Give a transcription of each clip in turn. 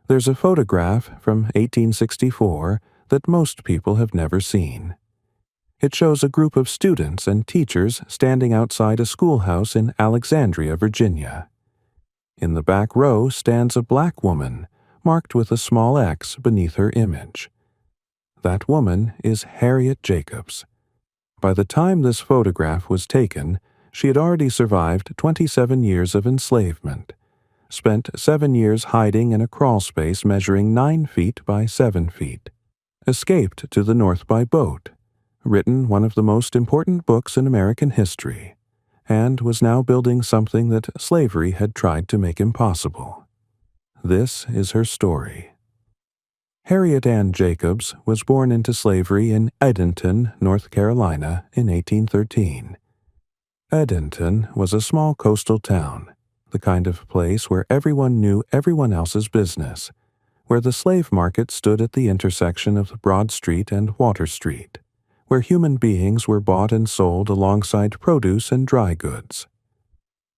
There's a photograph from 1864 that most people have never seen. It shows a group of students and teachers standing outside a schoolhouse in Alexandria, Virginia. In the back row stands a black woman, marked with a small X beneath her image. That woman is Harriet Jacobs. By the time this photograph was taken, she had already survived 27 years of enslavement, spent 7 years hiding in a crawlspace measuring 9 feet by 7 feet, escaped to the north by boat, written one of the most important books in American history, and was now building something that slavery had tried to make impossible. This is her story. Harriet Ann Jacobs was born into slavery in Edenton, North Carolina, in 1813. Edenton was a small coastal town, the kind of place where everyone knew everyone else's business, where the slave market stood at the intersection of Broad Street and Water Street, where human beings were bought and sold alongside produce and dry goods.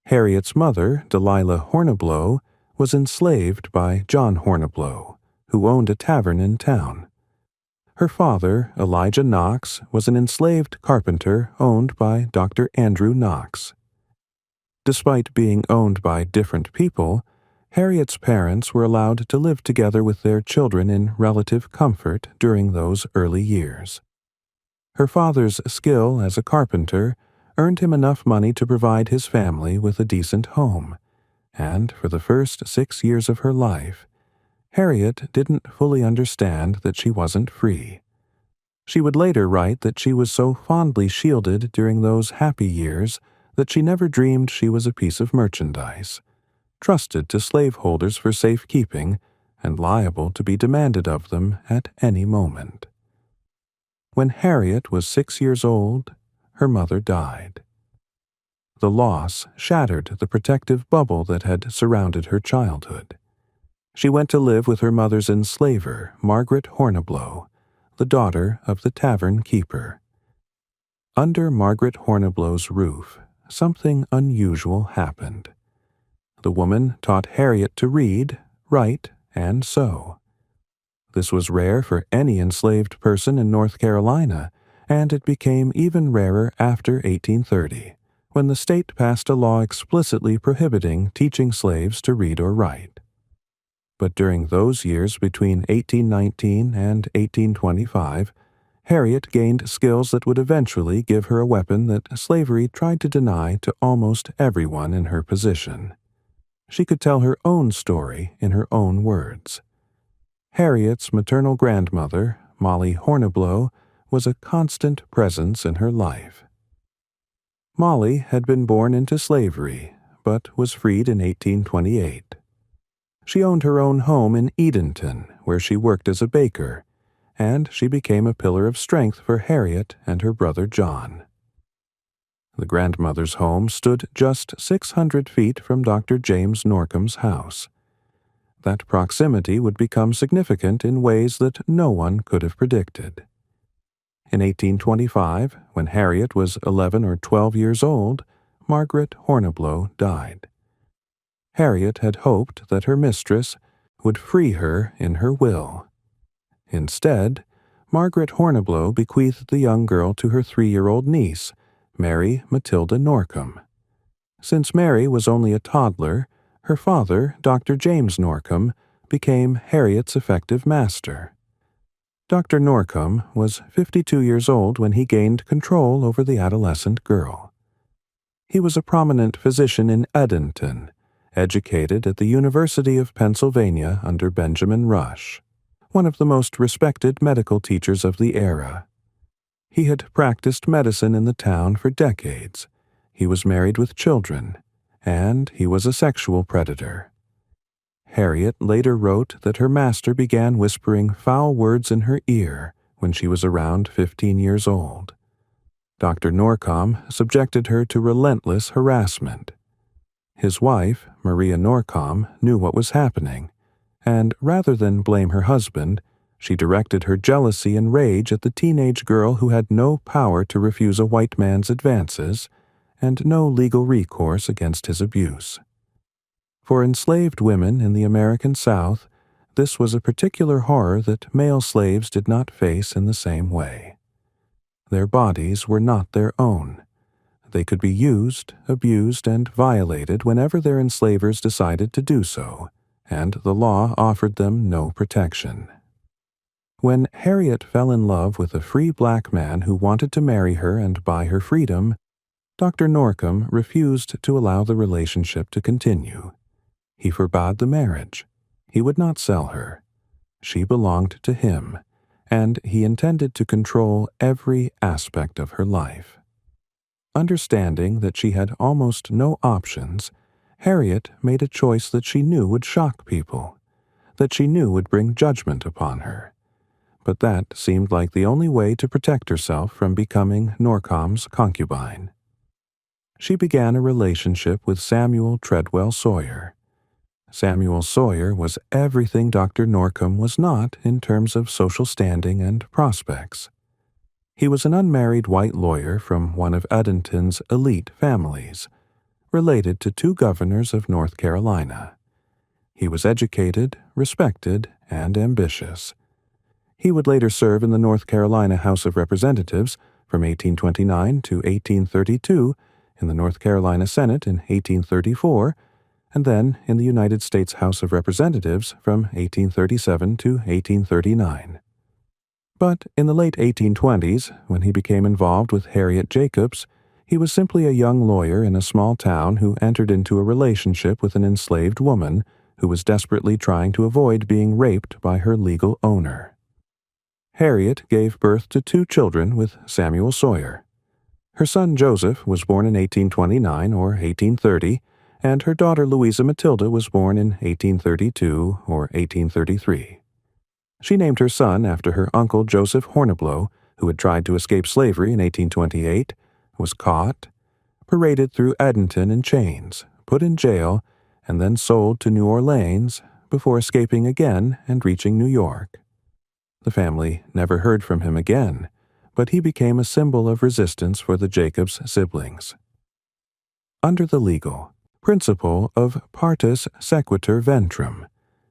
Harriet's mother, Delilah Horniblow, was enslaved by John Horniblow, who owned a tavern in town. Her father, Elijah Knox, was an enslaved carpenter owned by Dr. Andrew Knox. Despite being owned by different people, Harriet's parents were allowed to live together with their children in relative comfort during those early years. Her father's skill as a carpenter earned him enough money to provide his family with a decent home, and for the first 6 years of her life, Harriet didn't fully understand that she wasn't free. She would later write that she was so fondly shielded during those happy years that she never dreamed she was a piece of merchandise, trusted to slaveholders for safekeeping and liable to be demanded of them at any moment. When Harriet was 6 years old, her mother died. The loss shattered the protective bubble that had surrounded her childhood. She went to live with her mother's enslaver, Margaret Horniblow, the daughter of the tavern keeper. Under Margaret Horniblow's roof, something unusual happened. The woman taught Harriet to read, write, and sew. This was rare for any enslaved person in North Carolina, and it became even rarer after 1830, when the state passed a law explicitly prohibiting teaching slaves to read or write. But during those years between 1819 and 1825, Harriet gained skills that would eventually give her a weapon that slavery tried to deny to almost everyone in her position. She could tell her own story in her own words. Harriet's maternal grandmother, Molly Horniblow, was a constant presence in her life. Molly had been born into slavery, but was freed in 1828. She owned her own home in Edenton, where she worked as a baker, and she became a pillar of strength for Harriet and her brother John. The grandmother's home stood just 600 feet from Dr. James Norcom's house. That proximity would become significant in ways that no one could have predicted. In 1825, when Harriet was 11 or 12 years old, Margaret Horniblow died. Harriet had hoped that her mistress would free her in her will. Instead, Margaret Horniblow bequeathed the young girl to her 3-year-old niece, Mary Matilda Norcom. Since Mary was only a toddler, her father, Dr. James Norcom, became Harriet's effective master. Dr. Norcom was 52 years old when he gained control over the adolescent girl. He was a prominent physician in Edenton, educated at the University of Pennsylvania under Benjamin Rush, one of the most respected medical teachers of the era. He had practiced medicine in the town for decades. He was married with children, and he was a sexual predator. Harriet later wrote that her master began whispering foul words in her ear when she was around 15 years old. Dr. Norcom subjected her to relentless harassment. His wife, Maria Norcom, knew what was happening, and rather than blame her husband, she directed her jealousy and rage at the teenage girl who had no power to refuse a white man's advances and no legal recourse against his abuse. For enslaved women in the American South, this was a particular horror that male slaves did not face in the same way. Their bodies were not their own. They could be used, abused, and violated whenever their enslavers decided to do so, and the law offered them no protection. When Harriet fell in love with a free black man who wanted to marry her and buy her freedom, Dr. Norcom refused to allow the relationship to continue. He forbade the marriage. He would not sell her. She belonged to him, and he intended to control every aspect of her life. Understanding that she had almost no options, Harriet made a choice that she knew would shock people, that she knew would bring judgment upon her. But that seemed like the only way to protect herself from becoming Norcom's concubine. She began a relationship with Samuel Treadwell Sawyer. Samuel Sawyer was everything Dr. Norcom was not in terms of social standing and prospects. He was an unmarried white lawyer from one of Edenton's elite families, related to 2 governors of North Carolina. He was educated, respected, and ambitious. He would later serve in the North Carolina House of Representatives from 1829 to 1832, in the North Carolina Senate in 1834, and then in the United States House of Representatives from 1837 to 1839. But in the late 1820s, when he became involved with Harriet Jacobs, he was simply a young lawyer in a small town who entered into a relationship with an enslaved woman who was desperately trying to avoid being raped by her legal owner. Harriet gave birth to 2 children with Samuel Sawyer. Her son Joseph was born in 1829 or 1830, and her daughter Louisa Matilda was born in 1832 or 1833. She named her son after her uncle Joseph Horniblow, who had tried to escape slavery in 1828, was caught, paraded through Edenton in chains, put in jail, and then sold to New Orleans before escaping again and reaching New York. The family never heard from him again, but he became a symbol of resistance for the Jacobs siblings. Under the legal principle of partus sequitur ventrum,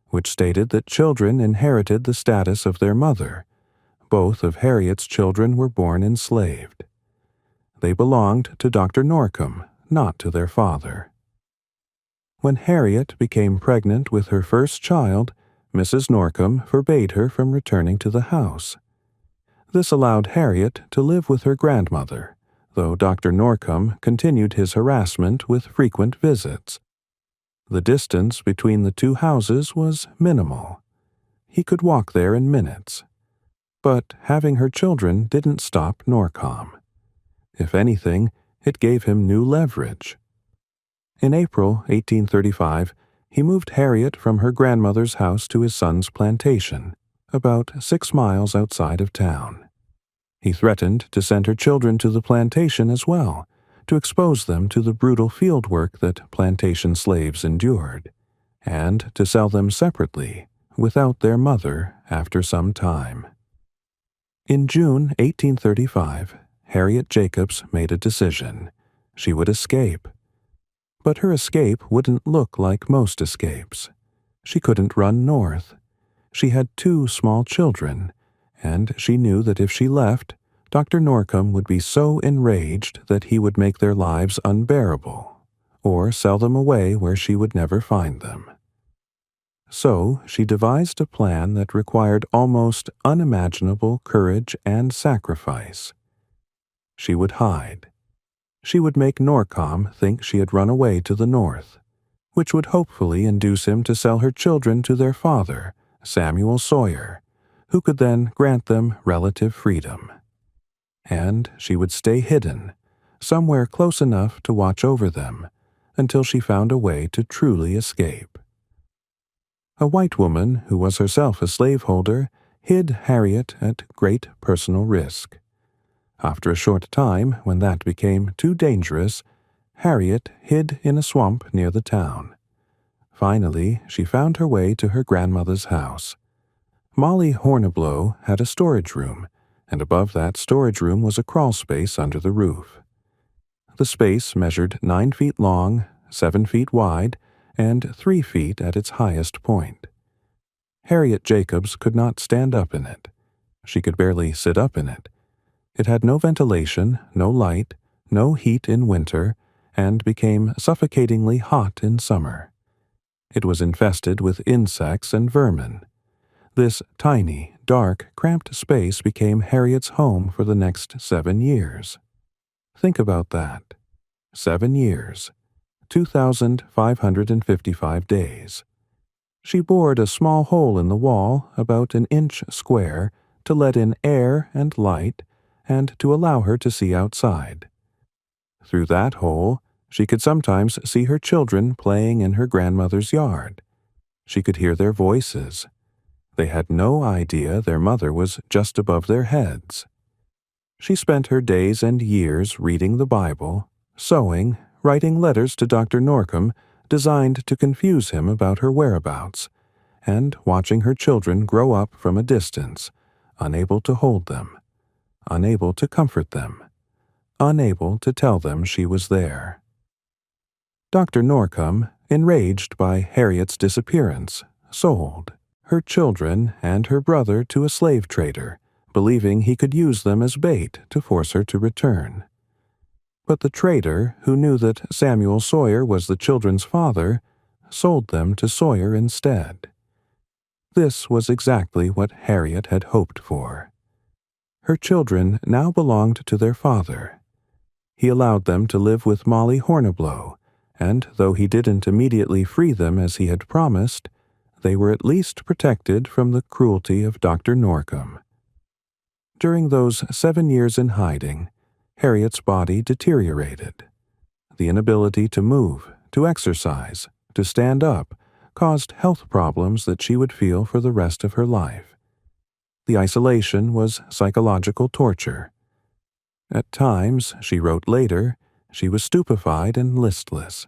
which stated that children inherited the status of their mother, both of Harriet's children were born enslaved. They belonged to Dr. Norcom, not to their father. When Harriet became pregnant with her first child, Mrs. Norcom forbade her from returning to the house. This allowed Harriet to live with her grandmother, though Dr. Norcom continued his harassment with frequent visits. The distance between the 2 houses was minimal. He could walk there in minutes. But having her children didn't stop Norcom. If anything, it gave him new leverage. In April 1835, he moved Harriet from her grandmother's house to his son's plantation, about 6 miles outside of town. He threatened to send her children to the plantation as well, to expose them to the brutal field work that plantation slaves endured, and to sell them separately, without their mother, after some time. In June 1835, Harriet Jacobs made a decision. She would escape. But her escape wouldn't look like most escapes. She couldn't run north. She had 2 small children, and she knew that if she left, Dr. Norcom would be so enraged that he would make their lives unbearable, or sell them away where she would never find them. So she devised a plan that required almost unimaginable courage and sacrifice. She would hide. She would make Norcom think she had run away to the north, which would hopefully induce him to sell her children to their father, Samuel Sawyer, who could then grant them relative freedom. And she would stay hidden, somewhere close enough to watch over them, until she found a way to truly escape. A white woman, who was herself a slaveholder, hid Harriet at great personal risk. After a short time, when that became too dangerous, Harriet hid in a swamp near the town. Finally, she found her way to her grandmother's house. Molly Horniblow had a storage room, and above that storage room was a crawlspace under the roof. The space measured 9 feet long, 7 feet wide, and 3 feet at its highest point. Harriet Jacobs could not stand up in it. She could barely sit up in it. It had no ventilation, no light, no heat in winter, and became suffocatingly hot in summer. It was infested with insects and vermin. This tiny, dark, cramped space became Harriet's home for the next 7 years. Think about that. 7 years. 2,555 days. She bored a small hole in the wall, about an inch square, to let in air and light, and to allow her to see outside. Through that hole, she could sometimes see her children playing in her grandmother's yard. She could hear their voices. They had no idea their mother was just above their heads. She spent her days and years reading the Bible, sewing, writing letters to Dr. Norcom designed to confuse him about her whereabouts, and watching her children grow up from a distance, unable to hold them, unable to comfort them, unable to tell them she was there. Dr. Norcom, enraged by Harriet's disappearance, sold her children and her brother to a slave trader, believing he could use them as bait to force her to return. But the trader, who knew that Samuel Sawyer was the children's father, sold them to Sawyer instead. This was exactly what Harriet had hoped for. Her children now belonged to their father. He allowed them to live with Molly Horniblow, and though he didn't immediately free them as he had promised, they were at least protected from the cruelty of Dr. Norcom. During those 7 years in hiding, Harriet's body deteriorated. The inability to move, to exercise, to stand up, caused health problems that she would feel for the rest of her life. The isolation was psychological torture. At times, she wrote later, she was stupefied and listless.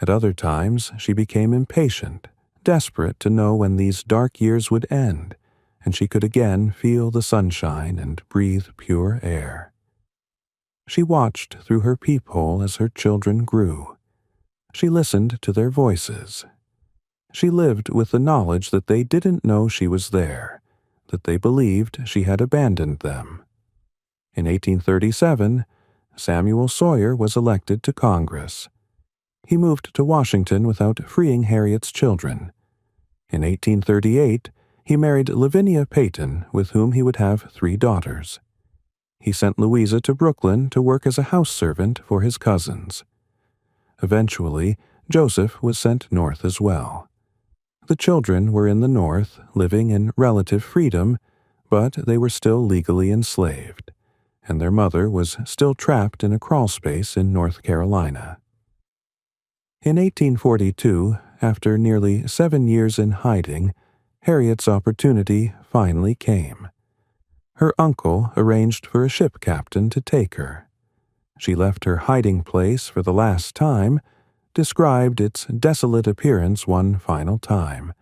At other times, she became impatient, desperate to know when these dark years would end, and she could again feel the sunshine and breathe pure air. She watched through her peephole as her children grew. She listened to their voices. She lived with the knowledge that they didn't know she was there, that they believed she had abandoned them. In 1837, Samuel Sawyer was elected to Congress. He moved to Washington without freeing Harriet's children. In 1838, he married Lavinia Peyton, with whom he would have 3 daughters. He sent Louisa to Brooklyn to work as a house servant for his cousins. Eventually, Joseph was sent north as well. The children were in the north, living in relative freedom, but they were still legally enslaved, and their mother was still trapped in a crawlspace in North Carolina. In 1842, after nearly 7 years in hiding, Harriet's opportunity finally came. Her uncle arranged for a ship captain to take her. She left her hiding place for the last time, described its desolate appearance one final time,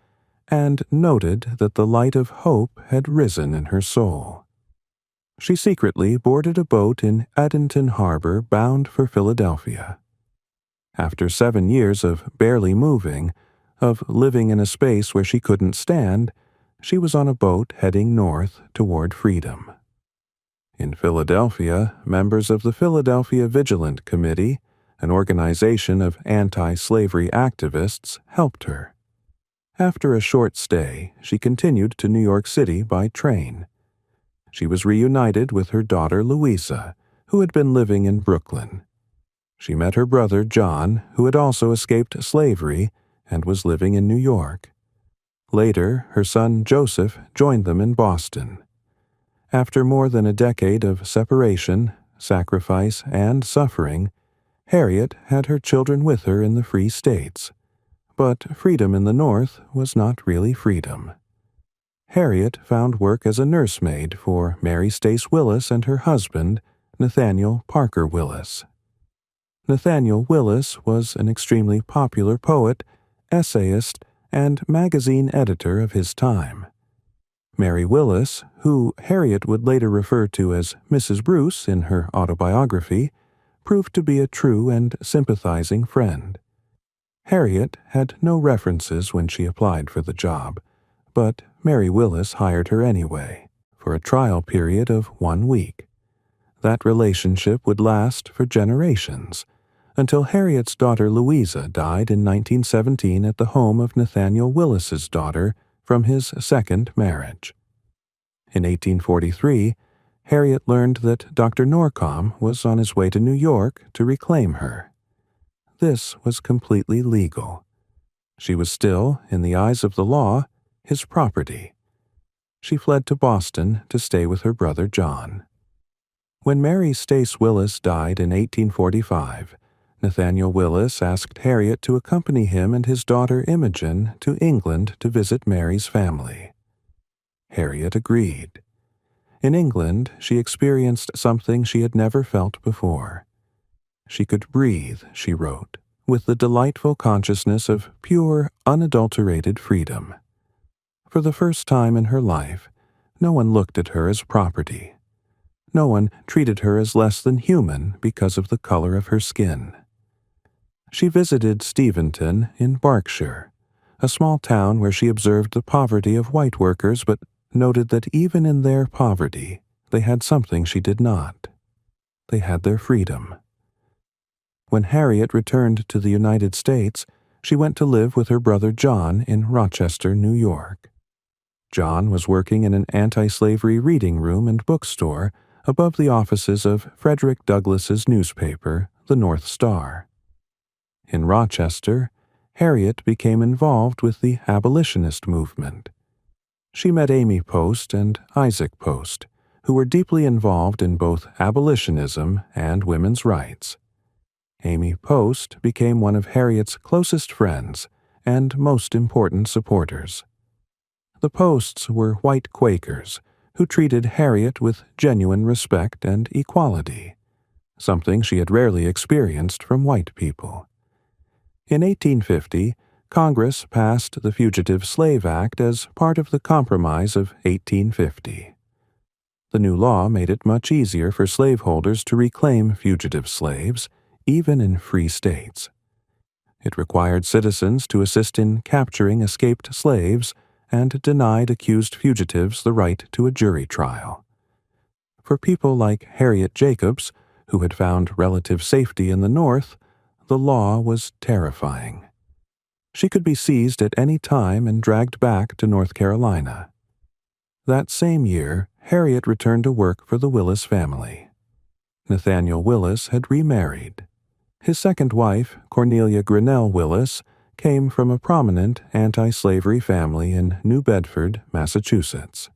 and noted that the light of hope had risen in her soul. She secretly boarded a boat in Edenton Harbor bound for Philadelphia. After 7 years of barely moving, of living in a space where she couldn't stand, she was on a boat heading north toward freedom. In Philadelphia, members of the Philadelphia Vigilant Committee, an organization of anti-slavery activists, helped her. After a short stay, she continued to New York City by train. She was reunited with her daughter Louisa, who had been living in Brooklyn. She met her brother John, who had also escaped slavery and was living in New York. Later, her son Joseph joined them in Boston. After more than a decade of separation, sacrifice, and suffering, Harriet had her children with her in the Free States. But freedom in the North was not really freedom. Harriet found work as a nursemaid for Mary Stace Willis and her husband, Nathaniel Parker Willis. Nathaniel Willis was an extremely popular poet, essayist, and magazine editor of his time. Mary Willis, who Harriet would later refer to as Mrs. Bruce in her autobiography, proved to be a true and sympathizing friend. Harriet had no references when she applied for the job, but Mary Willis hired her anyway, for a trial period of 1 week. That relationship would last for generations, until Harriet's daughter Louisa died in 1917 at the home of Nathaniel Willis's daughter from his second marriage. In 1843, Harriet learned that Dr. Norcom was on his way to New York to reclaim her. This was completely legal. She was still, in the eyes of the law, his property. She fled to Boston to stay with her brother John. When Mary Stace Willis died in 1845, Nathaniel Willis asked Harriet to accompany him and his daughter Imogen to England to visit Mary's family. Harriet agreed. In England, she experienced something she had never felt before. She could breathe, she wrote, with the delightful consciousness of pure, unadulterated freedom. For the first time in her life, no one looked at her as property. No one treated her as less than human because of the color of her skin. She visited Steventon in Berkshire, a small town where she observed the poverty of white workers but noted that even in their poverty, they had something she did not. They had their freedom. When Harriet returned to the United States, she went to live with her brother John in Rochester, New York. John was working in an anti-slavery reading room and bookstore above the offices of Frederick Douglass's newspaper, the North Star. In Rochester, Harriet became involved with the abolitionist movement. She met Amy Post and Isaac Post, who were deeply involved in both abolitionism and women's rights. Amy Post became one of Harriet's closest friends and most important supporters. The Posts were white Quakers who treated Harriet with genuine respect and equality, something she had rarely experienced from white people. In 1850, Congress passed the Fugitive Slave Act as part of the Compromise of 1850. The new law made it much easier for slaveholders to reclaim fugitive slaves, even in free states. It required citizens to assist in capturing escaped slaves and denied accused fugitives the right to a jury trial. For people like Harriet Jacobs, who had found relative safety in the North, the law was terrifying. She could be seized at any time and dragged back to North Carolina. That same year, Harriet returned to work for the Willis family. Nathaniel Willis had remarried. His second wife, Cornelia Grinnell Willis, came from a prominent anti-slavery family in New Bedford, Massachusetts.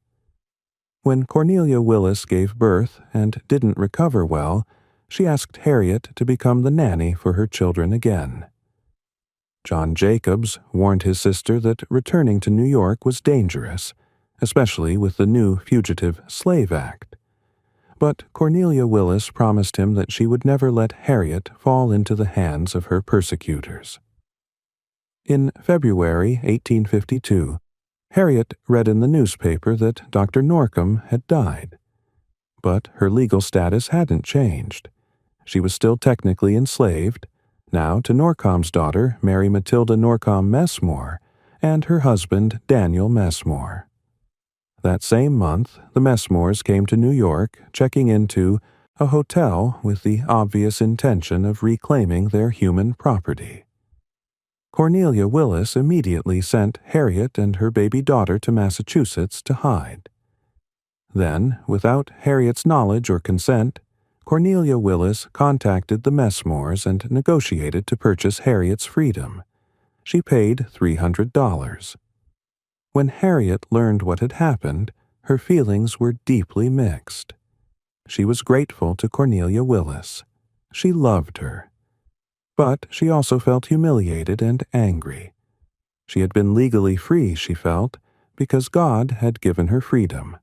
When Cornelia Willis gave birth and didn't recover well, she asked Harriet to become the nanny for her children again. John Jacobs warned his sister that returning to New York was dangerous, especially with the new Fugitive Slave Act. But Cornelia Willis promised him that she would never let Harriet fall into the hands of her persecutors. In February 1852, Harriet read in the newspaper that Dr. Norcom had died. But her legal status hadn't changed. She was still technically enslaved, now to Norcom's daughter, Mary Matilda Norcom Messmore, and her husband, Daniel Messmore. That same month, the Messmores came to New York, checking into a hotel with the obvious intention of reclaiming their human property. Cornelia Willis immediately sent Harriet and her baby daughter to Massachusetts to hide. Then, without Harriet's knowledge or consent, Cornelia Willis contacted the Messmores and negotiated to purchase Harriet's freedom. She paid $300. When Harriet learned what had happened, her feelings were deeply mixed. She was grateful to Cornelia Willis. She loved her. But she also felt humiliated and angry. She had been legally free, she felt, because God had given her freedom.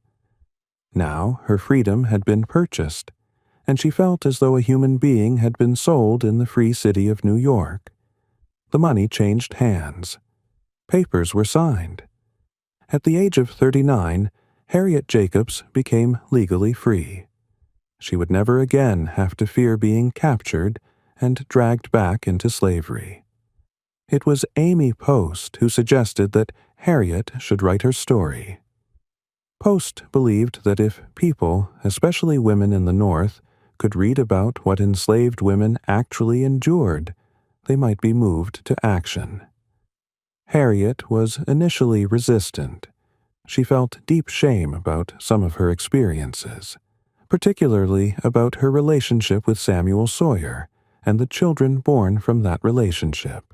Now her freedom had been purchased, and she felt as though a human being had been sold in the free city of New York. The money changed hands. Papers were signed. At the age of 39, Harriet Jacobs became legally free. She would never again have to fear being captured and dragged back into slavery. It was Amy Post who suggested that Harriet should write her story. Post believed that if people, especially women in the North, could read about what enslaved women actually endured, they might be moved to action. Harriet was initially resistant. She felt deep shame about some of her experiences, particularly about her relationship with Samuel Sawyer and the children born from that relationship.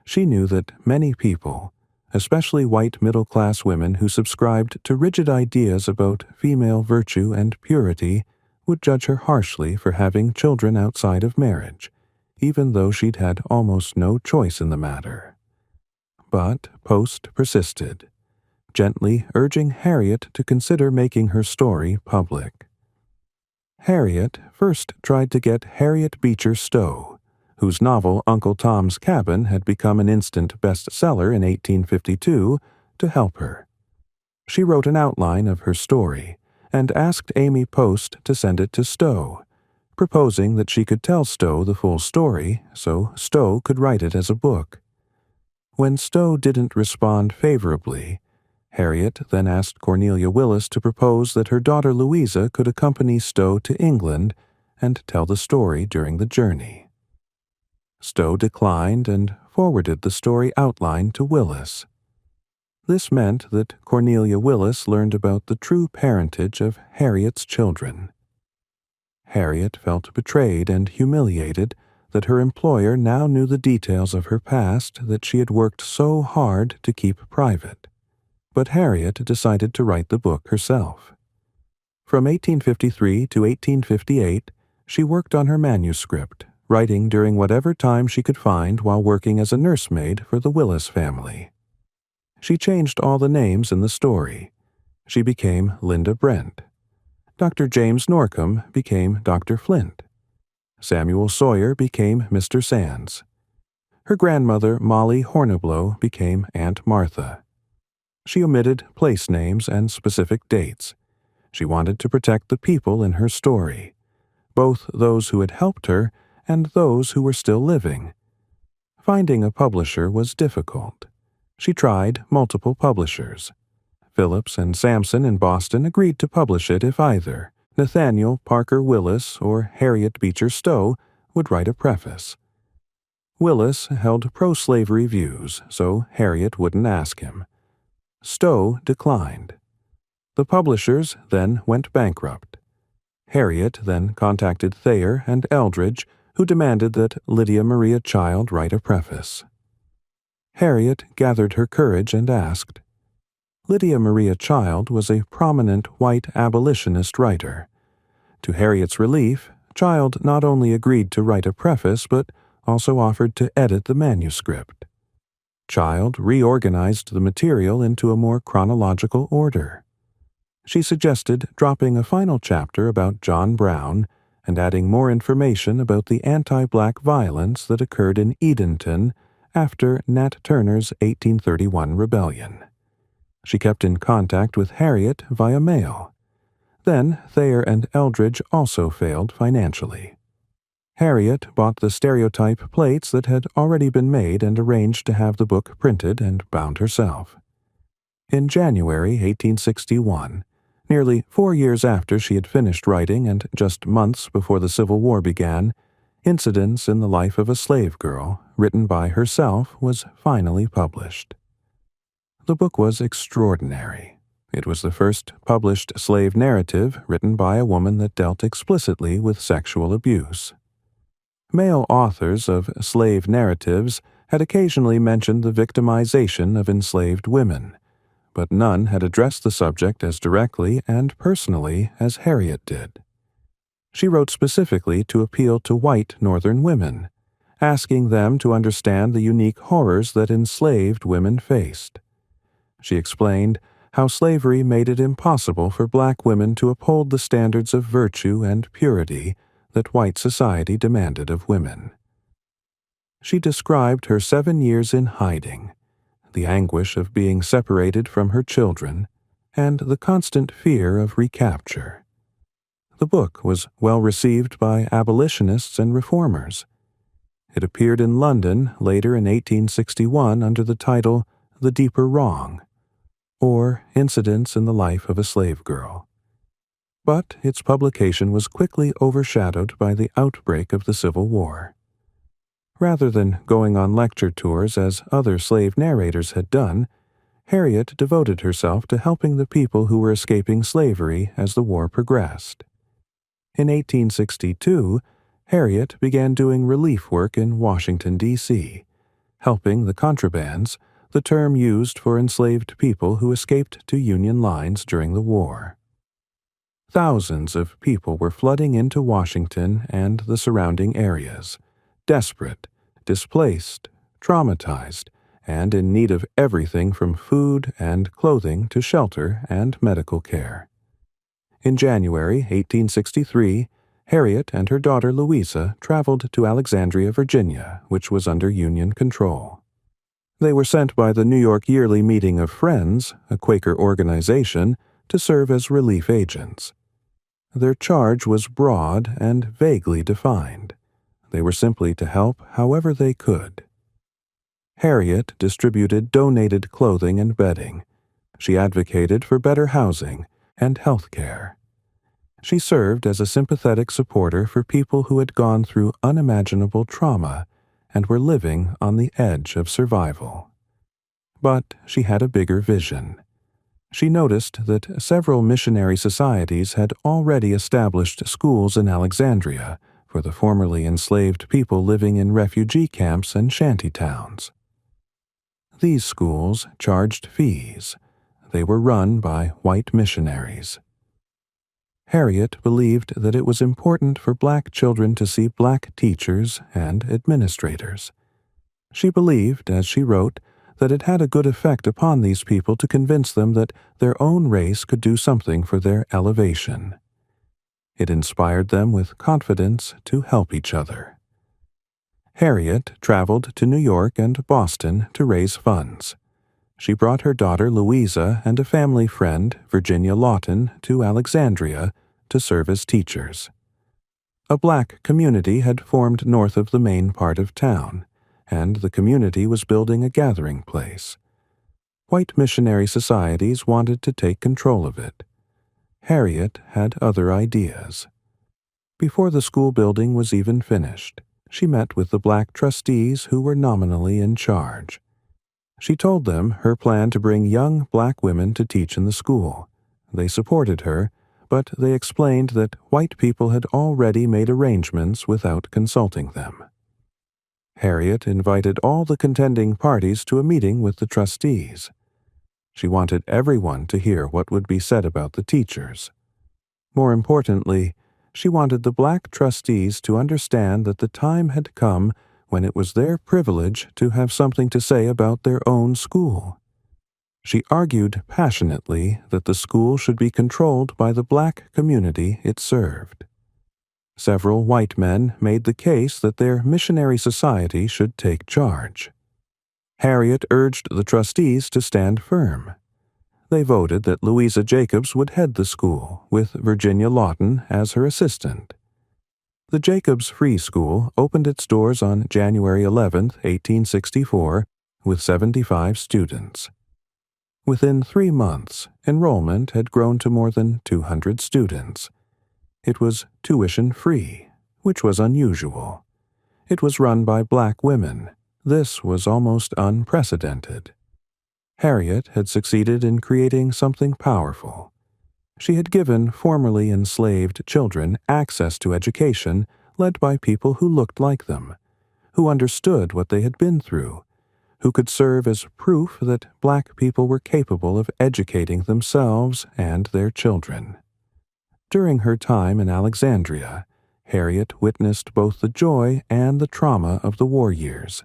She knew that many people, especially white middle-class women who subscribed to rigid ideas about female virtue and purity, would judge her harshly for having children outside of marriage, even though she'd had almost no choice in the matter. But Post persisted, gently urging Harriet to consider making her story public. Harriet first tried to get Harriet Beecher Stowe, whose novel Uncle Tom's Cabin had become an instant bestseller in 1852, to help her. She wrote an outline of her story and asked Amy Post to send it to Stowe, proposing that she could tell Stowe the full story so Stowe could write it as a book. When Stowe didn't respond favorably, Harriet then asked Cornelia Willis to propose that her daughter Louisa could accompany Stowe to England and tell the story during the journey. Stowe declined and forwarded the story outline to Willis. This meant that Cornelia Willis learned about the true parentage of Harriet's children. Harriet felt betrayed and humiliated that her employer now knew the details of her past that she had worked so hard to keep private. But Harriet decided to write the book herself. From 1853 to 1858, she worked on her manuscript, writing during whatever time she could find while working as a nursemaid for the Willis family. She changed all the names in the story. She became Linda Brent. Dr. James Norcom became Dr. Flint. Samuel Sawyer became Mr. Sands. Her grandmother, Molly Horniblow, became Aunt Martha. She omitted place names and specific dates. She wanted to protect the people in her story, both those who had helped her and those who were still living. Finding a publisher was difficult. She tried multiple publishers. Phillips and Sampson in Boston agreed to publish it if either Nathaniel Parker Willis or Harriet Beecher Stowe would write a preface. Willis held pro-slavery views, so Harriet wouldn't ask him. Stowe declined. The publishers then went bankrupt. Harriet then contacted Thayer and Eldridge, who demanded that Lydia Maria Child write a preface. Harriet gathered her courage and asked. Lydia Maria Child was a prominent white abolitionist writer. To Harriet's relief, Child not only agreed to write a preface but also offered to edit the manuscript. Child reorganized the material into a more chronological order. She suggested dropping a final chapter about John Brown and adding more information about the anti-black violence that occurred in Edenton after Nat Turner's 1831 rebellion. She kept in contact with Harriet via mail. Then Thayer and Eldridge also failed financially. Harriet bought the stereotype plates that had already been made and arranged to have the book printed and bound herself. In January 1861, nearly 4 years after she had finished writing and just months before the Civil War began, Incidents in the Life of a Slave Girl, written by herself, was finally published. The book was extraordinary. It was the first published slave narrative written by a woman that dealt explicitly with sexual abuse. Male authors of slave narratives had occasionally mentioned the victimization of enslaved women, but none had addressed the subject as directly and personally as Harriet did. She wrote specifically to appeal to white Northern women, asking them to understand the unique horrors that enslaved women faced. She explained how slavery made it impossible for black women to uphold the standards of virtue and purity that white society demanded of women. She described her 7 years in hiding, the anguish of being separated from her children, and the constant fear of recapture. The book was well received by abolitionists and reformers. It appeared in London later in 1861 under the title The Deeper Wrong, or Incidents in the Life of a Slave Girl. But its publication was quickly overshadowed by the outbreak of the Civil War. Rather than going on lecture tours as other slave narrators had done, Harriet devoted herself to helping the people who were escaping slavery as the war progressed. In 1862, Harriet began doing relief work in Washington, D.C., helping the contrabands, the term used for enslaved people who escaped to Union lines during the war. Thousands of people were flooding into Washington and the surrounding areas, desperate, displaced, traumatized, and in need of everything from food and clothing to shelter and medical care. In January 1863, Harriet and her daughter Louisa traveled to Alexandria, Virginia, which was under Union control. They were sent by the New York Yearly Meeting of Friends, a Quaker organization, to serve as relief agents. Their charge was broad and vaguely defined. They were simply to help however they could. Harriet distributed donated clothing and bedding. She advocated for better housing and health care. She served as a sympathetic supporter for people who had gone through unimaginable trauma and were living on the edge of survival. But she had a bigger vision. She noticed that several missionary societies had already established schools in Alexandria for the formerly enslaved people living in refugee camps and shanty towns. These schools charged fees. They were run by white missionaries. Harriet believed that it was important for black children to see black teachers and administrators. She believed, as she wrote, that it had a good effect upon these people to convince them that their own race could do something for their elevation. It inspired them with confidence to help each other. Harriet traveled to New York and Boston to raise funds. She brought her daughter Louisa and a family friend, Virginia Lawton, to Alexandria to serve as teachers. A black community had formed north of the main part of town, and the community was building a gathering place. White missionary societies wanted to take control of it. Harriet had other ideas. Before the school building was even finished, she met with the black trustees who were nominally in charge. She told them her plan to bring young black women to teach in the school. They supported her, but they explained that white people had already made arrangements without consulting them. Harriet invited all the contending parties to a meeting with the trustees. She wanted everyone to hear what would be said about the teachers. More importantly, she wanted the black trustees to understand that the time had come when it was their privilege to have something to say about their own school. She argued passionately that the school should be controlled by the black community it served. Several white men made the case that their missionary society should take charge. Harriet urged the trustees to stand firm. They voted that Louisa Jacobs would head the school, with Virginia Lawton as her assistant. The Jacobs Free School opened its doors on January 11, 1864, with 75 students. Within 3 months, enrollment had grown to more than 200 students. It was tuition-free, which was unusual. It was run by black women. This was almost unprecedented. Harriet had succeeded in creating something powerful. She had given formerly enslaved children access to education led by people who looked like them, who understood what they had been through, who could serve as proof that black people were capable of educating themselves and their children. During her time in Alexandria, Harriet witnessed both the joy and the trauma of the war years.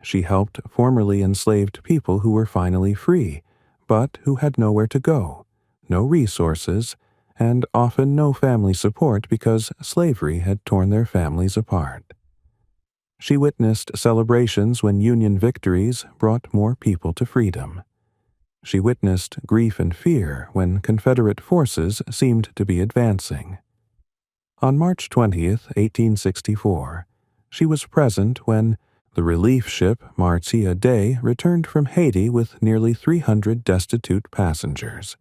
She helped formerly enslaved people who were finally free, but who had nowhere to go, no resources, and often no family support because slavery had torn their families apart. She witnessed celebrations when Union victories brought more people to freedom. She witnessed grief and fear when Confederate forces seemed to be advancing. On March 20, 1864, she was present when, The relief ship Marcia Day returned from Haiti with nearly 300 destitute passengers.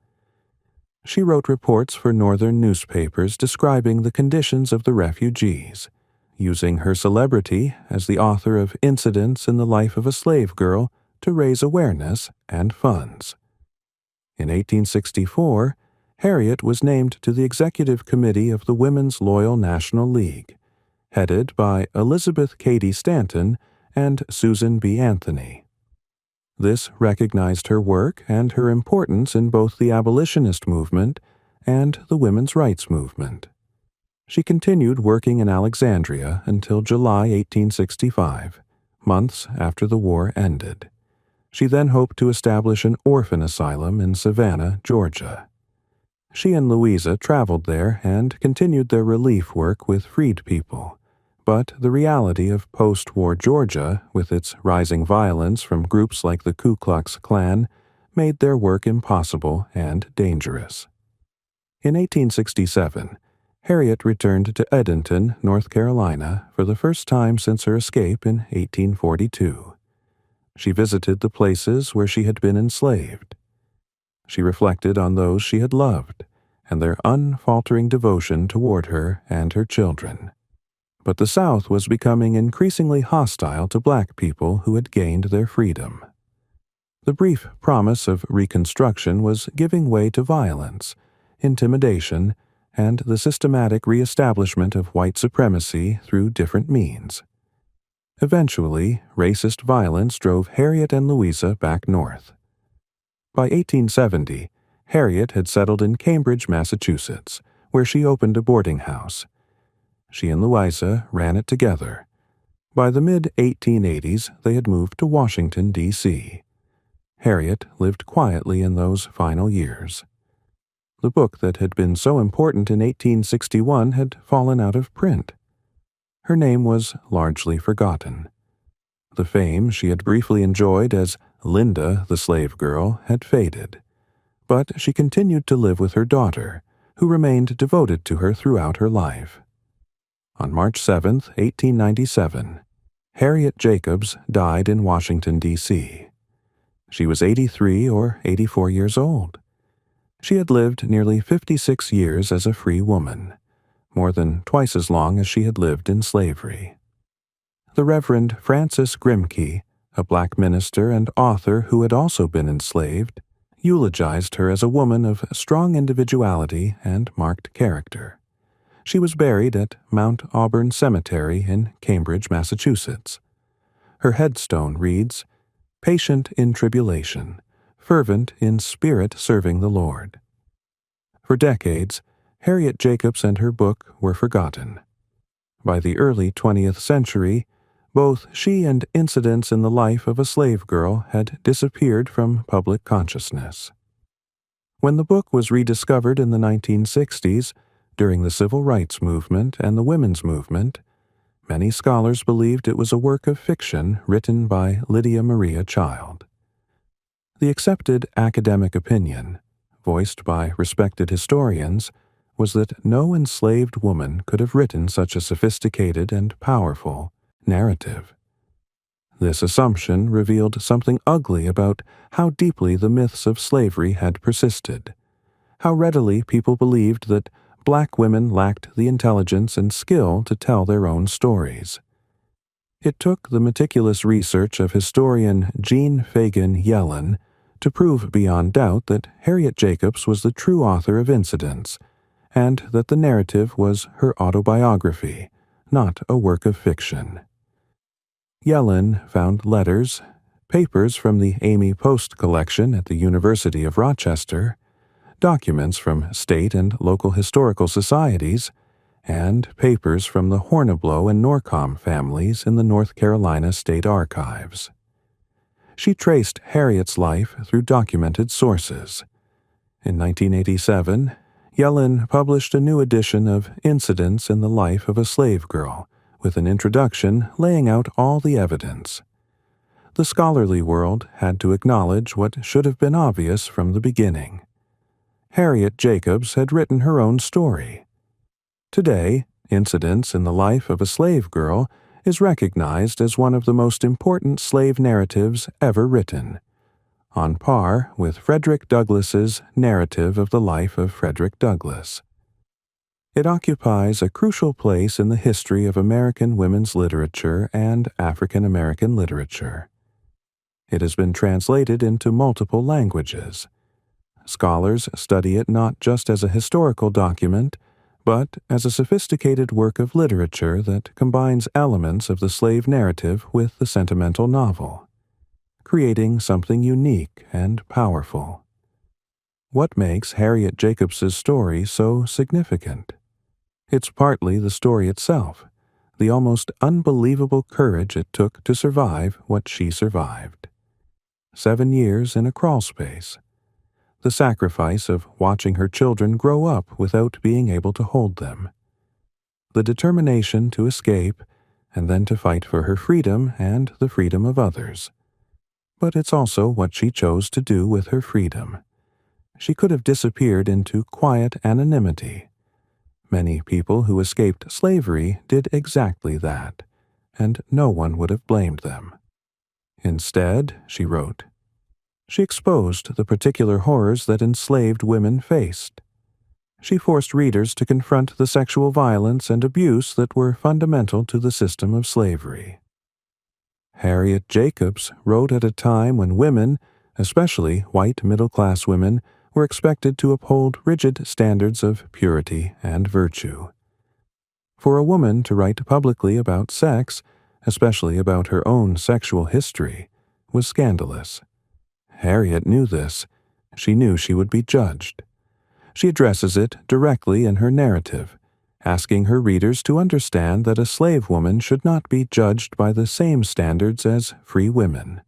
She wrote reports for northern newspapers describing the conditions of the refugees, using her celebrity as the author of Incidents in the Life of a Slave Girl to raise awareness and funds. In 1864, Harriet was named to the executive committee of the Women's Loyal National League, headed by Elizabeth Cady Stanton and Susan B. Anthony. This recognized her work and her importance in both the abolitionist movement and the women's rights movement. She continued working in Alexandria until July 1865, months after the war ended. She then hoped to establish an orphan asylum in Savannah, Georgia. She and Louisa traveled there and continued their relief work with freed people. But the reality of post-war Georgia, with its rising violence from groups like the Ku Klux Klan, made their work impossible and dangerous. In 1867, Harriet returned to Edenton, North Carolina, for the first time since her escape in 1842. She visited the places where she had been enslaved. She reflected on those she had loved and their unfaltering devotion toward her and her children. But the South was becoming increasingly hostile to black people who had gained their freedom. The brief promise of Reconstruction was giving way to violence, intimidation, and the systematic reestablishment of white supremacy through different means. Eventually, racist violence drove Harriet and Louisa back north. By 1870, Harriet had settled in Cambridge, Massachusetts, where she opened a boarding house. She and Louisa ran it together. By the mid-1880s, they had moved to Washington, D.C. Harriet lived quietly in those final years. The book that had been so important in 1861 had fallen out of print. Her name was largely forgotten. The fame she had briefly enjoyed as Linda the Slave Girl had faded, but she continued to live with her daughter, who remained devoted to her throughout her life. On March 7, 1897, Harriet Jacobs died in Washington, D.C. She was 83 or 84 years old. She had lived nearly 56 years as a free woman, more than twice as long as she had lived in slavery. The Reverend Francis Grimke, a black minister and author who had also been enslaved, eulogized her as a woman of strong individuality and marked character. She was buried at Mount Auburn Cemetery in Cambridge, Massachusetts. Her headstone reads, "Patient in tribulation, fervent in spirit serving the Lord." For decades, Harriet Jacobs and her book were forgotten. By the early 20th century, both she and Incidents in the Life of a Slave Girl had disappeared from public consciousness. When the book was rediscovered in the 1960s, during the Civil Rights Movement and the Women's Movement, many scholars believed it was a work of fiction written by Lydia Maria Child. The accepted academic opinion, voiced by respected historians, was that no enslaved woman could have written such a sophisticated and powerful narrative. This assumption revealed something ugly about how deeply the myths of slavery had persisted, how readily people believed that black women lacked the intelligence and skill to tell their own stories. It took the meticulous research of historian Jean Fagan Yellen to prove beyond doubt that Harriet Jacobs was the true author of Incidents, and that the narrative was her autobiography, not a work of fiction. Yellen found letters, papers from the Amy Post collection at the University of Rochester, documents from state and local historical societies, and papers from the Horniblow and Norcom families in the North Carolina State Archives. She traced Harriet's life through documented sources. In 1987, Yellen published a new edition of Incidents in the Life of a Slave Girl, with an introduction laying out all the evidence. The scholarly world had to acknowledge what should have been obvious from the beginning. Harriet Jacobs had written her own story. Today, Incidents in the Life of a Slave Girl is recognized as one of the most important slave narratives ever written, on par with Frederick Douglass's narrative of the life of Frederick Douglass. It occupies a crucial place in the history of American women's literature and African American literature. It has been translated into multiple languages. Scholars study it not just as a historical document, but as a sophisticated work of literature that combines elements of the slave narrative with the sentimental novel, creating something unique and powerful. What makes Harriet Jacobs's story so significant? It's partly the story itself, the almost unbelievable courage it took to survive what she survived. 7 years in a crawlspace. The sacrifice of watching her children grow up without being able to hold them. The determination to escape and then to fight for her freedom and the freedom of others. But it's also what she chose to do with her freedom. She could have disappeared into quiet anonymity. Many people who escaped slavery did exactly that, and no one would have blamed them. Instead, she wrote, she exposed the particular horrors that enslaved women faced. She forced readers to confront the sexual violence and abuse that were fundamental to the system of slavery. Harriet Jacobs wrote at a time when women, especially white middle-class women, were expected to uphold rigid standards of purity and virtue. For a woman to write publicly about sex, especially about her own sexual history, was scandalous. Harriet knew this. She knew she would be judged. She addresses it directly in her narrative, asking her readers to understand that a slave woman should not be judged by the same standards as free women.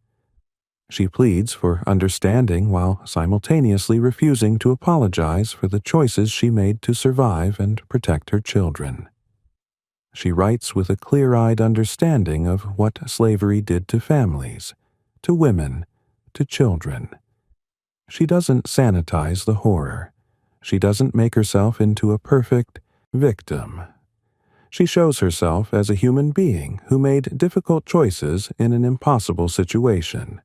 She pleads for understanding while simultaneously refusing to apologize for the choices she made to survive and protect her children. She writes with a clear-eyed understanding of what slavery did to families, to women, to children. She doesn't sanitize the horror. She doesn't make herself into a perfect victim. She shows herself as a human being who made difficult choices in an impossible situation.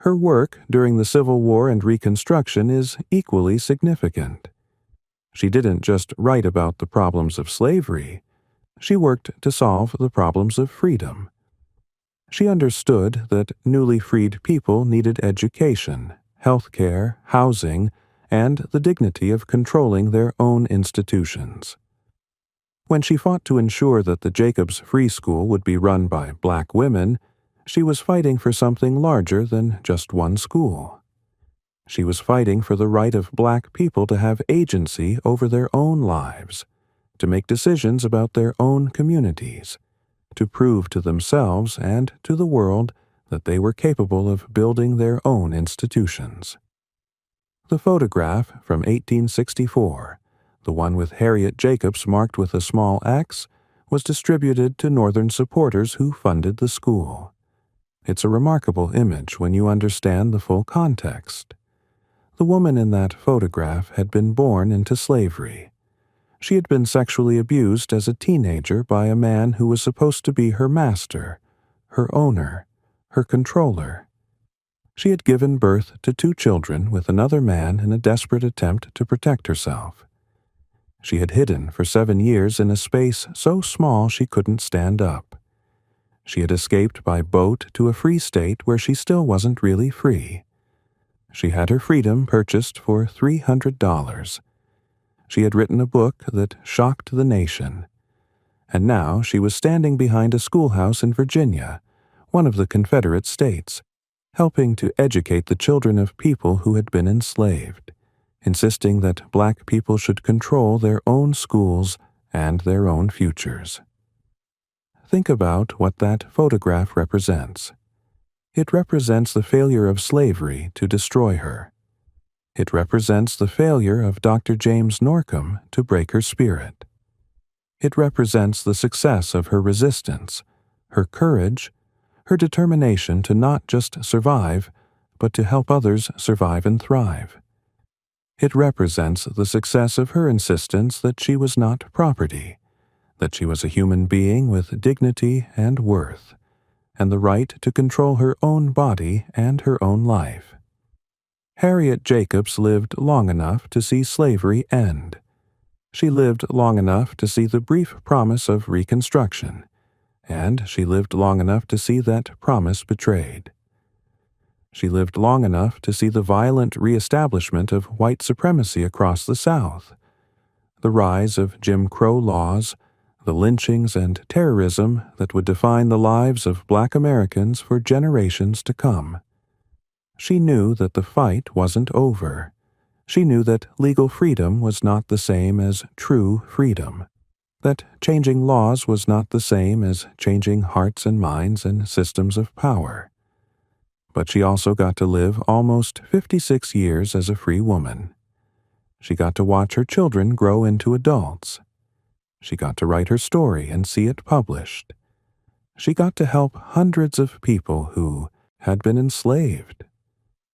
Her work during the Civil War and Reconstruction is equally significant. She didn't just write about the problems of slavery. She worked to solve the problems of freedom. She understood that newly freed people needed education, health care, housing, and the dignity of controlling their own institutions. When she fought to ensure that the Jacobs Free School would be run by black women, she was fighting for something larger than just one school. She was fighting for the right of black people to have agency over their own lives, to make decisions about their own communities, to prove to themselves and to the world that they were capable of building their own institutions. The photograph from 1864, the one with Harriet Jacobs marked with a small X, was distributed to Northern supporters who funded the school. It's a remarkable image when you understand the full context. The woman in that photograph had been born into slavery. She had been sexually abused as a teenager by a man who was supposed to be her master, her owner, her controller. She had given birth to 2 children with another man in a desperate attempt to protect herself. She had hidden for 7 years in a space so small she couldn't stand up. She had escaped by boat to a free state where she still wasn't really free. She had her freedom purchased for $300. She had written a book that shocked the nation. And now she was standing behind a schoolhouse in Virginia, one of the Confederate states, helping to educate the children of people who had been enslaved, insisting that black people should control their own schools and their own futures. Think about what that photograph represents. It represents the failure of slavery to destroy her. It represents the failure of Dr. James Norcom to break her spirit. It represents the success of her resistance, her courage, her determination to not just survive, but to help others survive and thrive. It represents the success of her insistence that she was not property, that she was a human being with dignity and worth, and the right to control her own body and her own life. Harriet Jacobs lived long enough to see slavery end. She lived long enough to see the brief promise of Reconstruction, and she lived long enough to see that promise betrayed. She lived long enough to see the violent reestablishment of white supremacy across the South, the rise of Jim Crow laws, the lynchings and terrorism that would define the lives of Black Americans for generations to come. She knew that the fight wasn't over. She knew that legal freedom was not the same as true freedom, that changing laws was not the same as changing hearts and minds and systems of power. But she also got to live almost 56 years as a free woman. She got to watch her children grow into adults. She got to write her story and see it published. She got to help hundreds of people who had been enslaved.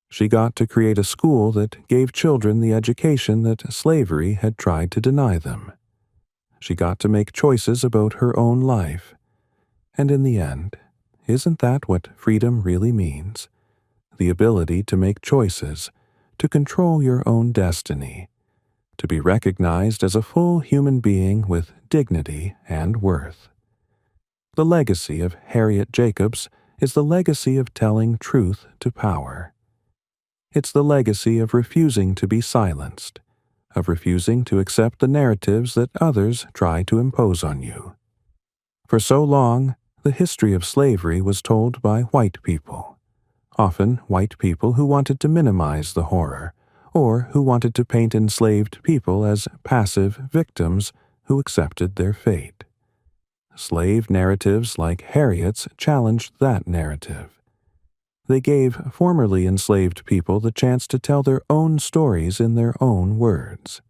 She got to create a school that gave children the education that slavery had tried to deny them. She got to make choices about her own life. And in the end, isn't that what freedom really means? The ability to make choices, to control your own destiny, to be recognized as a full human being with dignity and worth. The legacy of Harriet Jacobs is the legacy of telling truth to power. It's the legacy of refusing to be silenced, of refusing to accept the narratives that others try to impose on you. For so long, the history of slavery was told by white people, often white people who wanted to minimize the horror, or who wanted to paint enslaved people as passive victims who accepted their fate. Slave narratives like Harriet's challenged that narrative. They gave formerly enslaved people the chance to tell their own stories in their own words.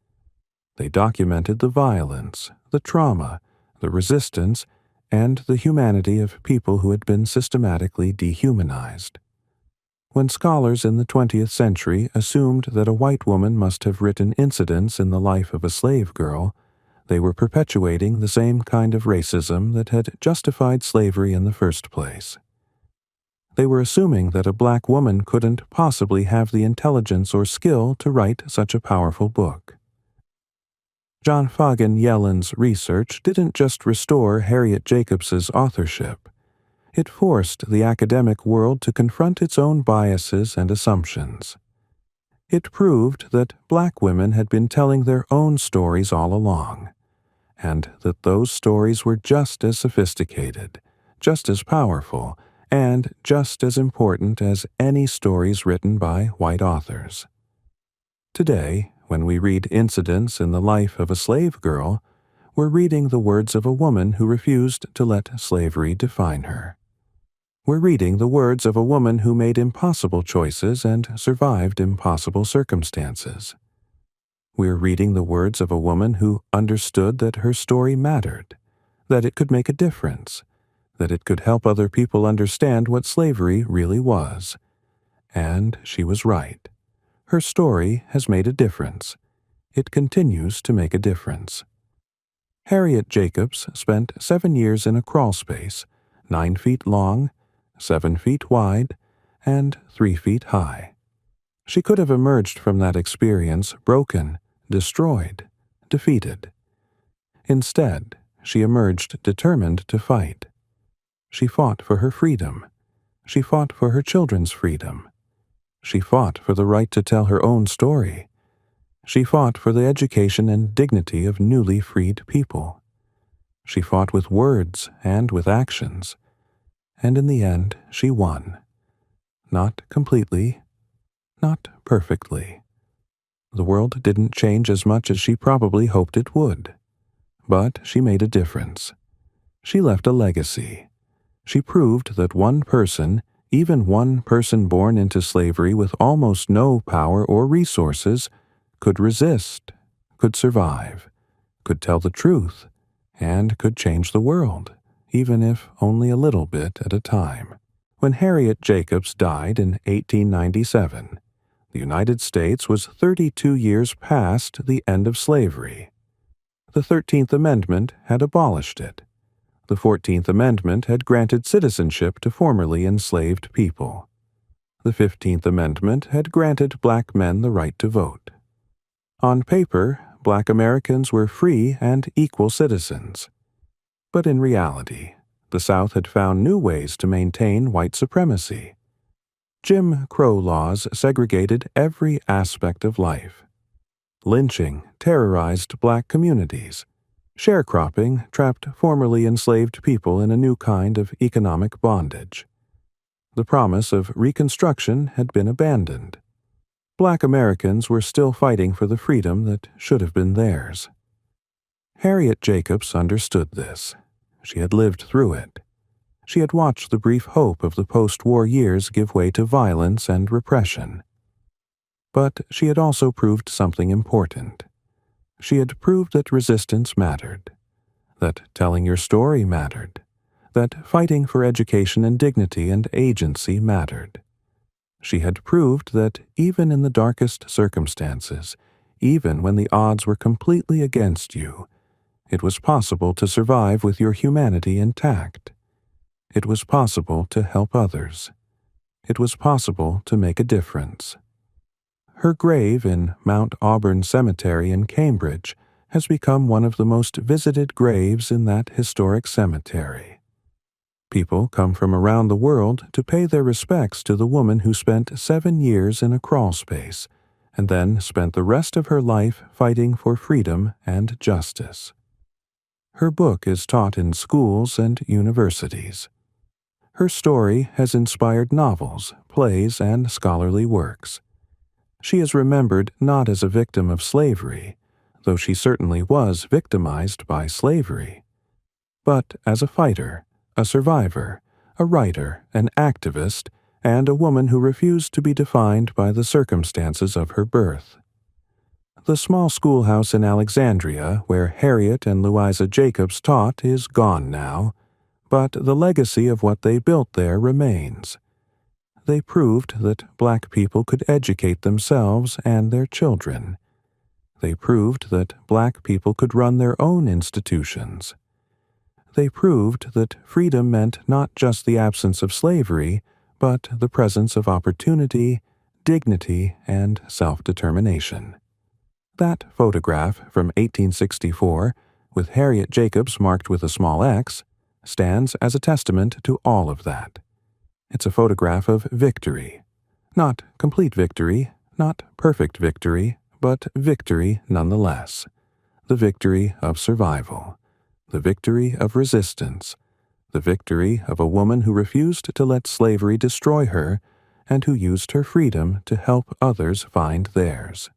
They documented the violence, the trauma, the resistance, and the humanity of people who had been systematically dehumanized. When scholars in the 20th century assumed that a white woman must have written incidents in the life of a slave girl, they were perpetuating the same kind of racism that had justified slavery in the first place. They were assuming that a black woman couldn't possibly have the intelligence or skill to write such a powerful book. John Fagan Yellen's research didn't just restore Harriet Jacobs's authorship. It forced the academic world to confront its own biases and assumptions. It proved that black women had been telling their own stories all along, and that those stories were just as sophisticated, just as powerful, and just as important as any stories written by white authors. Today, when we read incidents in the life of a slave girl, we're reading the words of a woman who refused to let slavery define her. We're reading the words of a woman who made impossible choices and survived impossible circumstances. We're reading the words of a woman who understood that her story mattered, that it could make a difference, that it could help other people understand what slavery really was. And she was right. Her story has made a difference. It continues to make a difference. Harriet Jacobs spent 7 years in a crawlspace, 9 feet long, 7 feet wide, and 3 feet high. She could have emerged from that experience broken, destroyed, defeated. Instead, she emerged determined to fight. She fought for her freedom. She fought for her children's freedom. She fought for the right to tell her own story. She fought for the education and dignity of newly freed people. She fought with words and with actions. And in the end, she won. Not completely, not perfectly. The world didn't change as much as she probably hoped it would. But she made a difference. She left a legacy. She proved that one person, even one person born into slavery with almost no power or resources, could resist, could survive, could tell the truth, and could change the world, even if only a little bit at a time. When Harriet Jacobs died in 1897, the United States was 32 years past the end of slavery. The 13th Amendment had abolished it. The 14th Amendment had granted citizenship to formerly enslaved people. The 15th Amendment had granted black men the right to vote. On paper, black Americans were free and equal citizens. But in reality, the South had found new ways to maintain white supremacy. Jim Crow laws segregated every aspect of life. Lynching terrorized black communities. Sharecropping trapped formerly enslaved people in a new kind of economic bondage. The promise of Reconstruction had been abandoned. Black Americans were still fighting for the freedom that should have been theirs. Harriet Jacobs understood this. She had lived through it. She had watched the brief hope of the post-war years give way to violence and repression. But she had also proved something important. She had proved that resistance mattered, that telling your story mattered, that fighting for education and dignity and agency mattered. She had proved that even in the darkest circumstances, even when the odds were completely against you, it was possible to survive with your humanity intact. It was possible to help others. It was possible to make a difference. Her grave in Mount Auburn Cemetery in Cambridge has become one of the most visited graves in that historic cemetery. People come from around the world to pay their respects to the woman who spent 7 years in a crawlspace and then spent the rest of her life fighting for freedom and justice. Her book is taught in schools and universities. Her story has inspired novels, plays, and scholarly works. She is remembered not as a victim of slavery, though she certainly was victimized by slavery, but as a fighter, a survivor, a writer, an activist, and a woman who refused to be defined by the circumstances of her birth. The small schoolhouse in Alexandria where Harriet and Louisa Jacobs taught is gone now, but the legacy of what they built there remains. They proved that black people could educate themselves and their children. They proved that black people could run their own institutions. They proved that freedom meant not just the absence of slavery, but the presence of opportunity, dignity, and self-determination. That photograph from 1864, with Harriet Jacobs marked with a small X, stands as a testament to all of that. It's a photograph of victory. Not complete victory, not perfect victory, but victory nonetheless. The victory of survival. The victory of resistance. The victory of a woman who refused to let slavery destroy her and who used her freedom to help others find theirs.